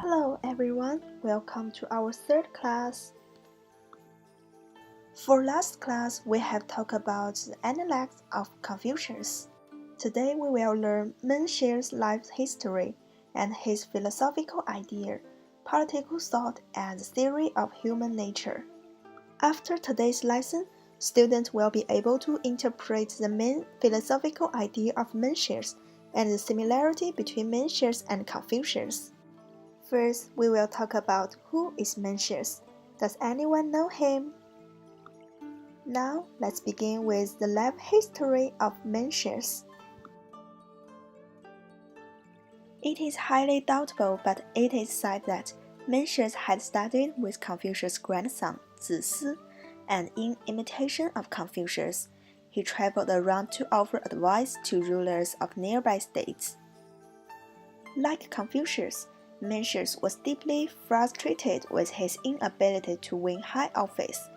Hello everyone, welcome to our third class. For last class, we have talked about the intellect of Confucius. Today we will learn Menxie's life history and his philosophical idea, political thought, and theory of human nature. After today's lesson, students will be able to interpret the main philosophical idea of Menxies and the similarity between Menxies and Confucius. First, we will talk about who is Mencius. Does anyone know him? Now, let's begin with the life history of Mencius. It is highly doubtful, but it is said that Mencius had studied with Confucius' grandson, Zisi, and in imitation of Confucius, he traveled around to offer advice to rulers of nearby states. Like Confucius, Mencius was deeply frustrated with his inability to win high office.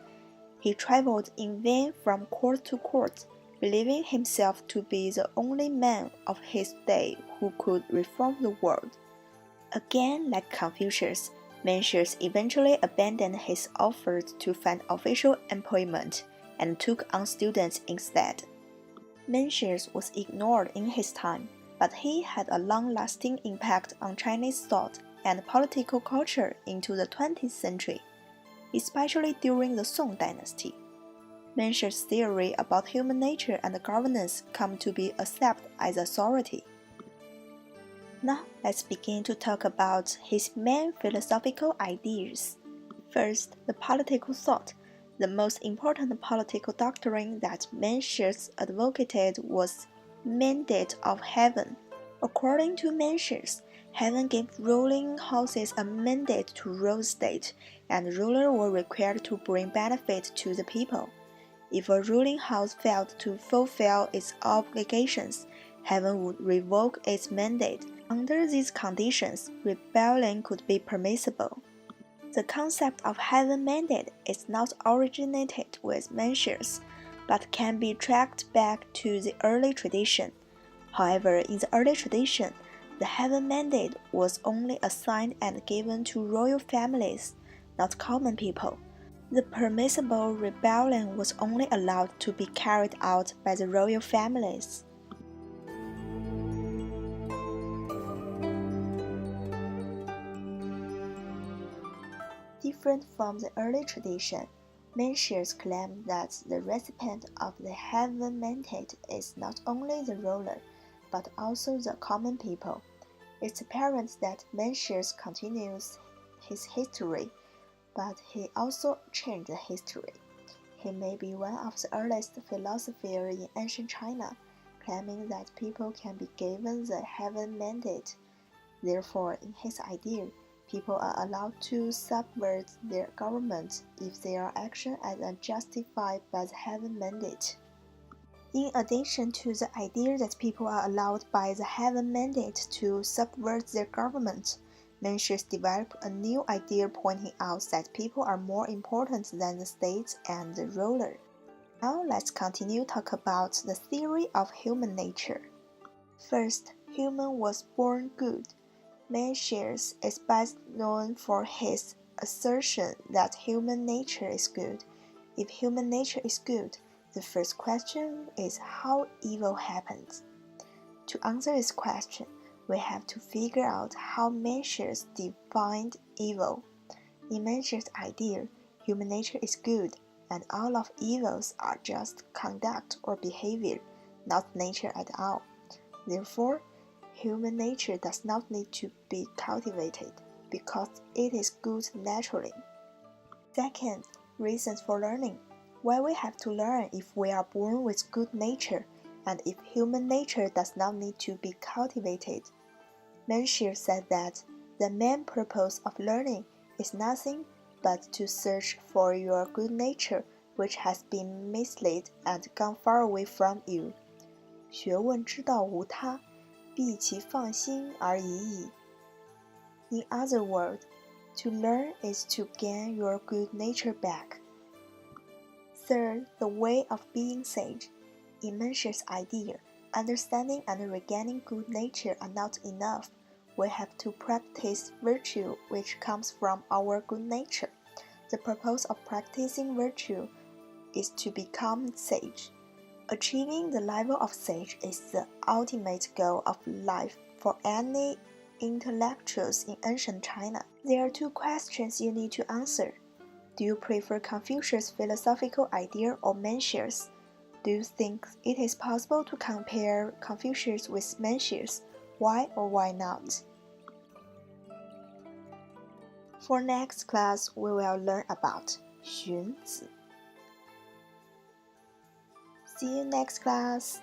He traveled in vain from court to court, believing himself to be the only man of his day who could reform the world. Again, like Confucius, Mencius eventually abandoned his offers to find official employment and took on students instead. Mencius was ignored in his time, but he had a long-lasting impact on Chinese thought and political culture into the 20th century, especially during the Song dynasty. Mencius' theory about human nature and governance come to be accepted as authority. Now, let's begin to talk about his main philosophical ideas. First, the political thought. The most important political doctrine that Mencius advocated was mandate of heaven. According to Mencius, heaven gave ruling houses a mandate to rule the state, and rulers were required to bring benefit to the people. If a ruling house failed to fulfill its obligations, heaven would revoke its mandate. Under these conditions, rebellion could be permissible. The concept of heaven mandate is not originated with Mencius, but can be tracked back to the early tradition. However, in the early tradition, the heaven mandate was only assigned and given to royal families, not common people. The permissible rebellion was only allowed to be carried out by the royal families. Different from the early tradition, Mencius claimed that the recipient of the heaven mandate is not only the ruler, but also the common people. It's apparent that Mencius continues his history, but he also changed history. He may be one of the earliest philosophers in ancient China, claiming that people can be given the heaven mandate. Therefore, in his idea, people are allowed to subvert their government if their actions are unjustified by the heaven mandate. In addition to the idea that people are allowed by the heaven mandate to subvert their government, Mencius developed a new idea pointing out that people are more important than the state and the ruler. Now let's continue talk about the theory of human nature. First, human was born good. Mencius is best known for his assertion that human nature is good. If human nature is good, the first question is how evil happens. To answer this question, we have to figure out how Mencius defined evil. In Mencius' idea, human nature is good, and all of evils are just conduct or behavior, not nature at all. Therefore, human nature does not need to be cultivated because it is good naturally. Second, reasons for learning. Why we have to learn if we are born with good nature and if human nature does not need to be cultivated. Mencius said that the main purpose of learning is nothing but to search for your good nature which has been misled and gone far away from you. 学问之道无他，必其放心而已矣. In other words, to learn is to gain your good nature back. Third, the way of being sage. In Mencius' idea, understanding and regaining good nature are not enough. we have to practice virtue which comes from our good nature. The purpose of practicing virtue is to become sage. Achieving the level of sage is the ultimate goal of life for any intellectuals in ancient China. There are two questions you need to answer. Do you prefer Confucius' philosophical idea or Mencius? Do you think it is possible to compare Confucius with Mencius? Why or why not? For next class, we will learn about 荀子. See you next class.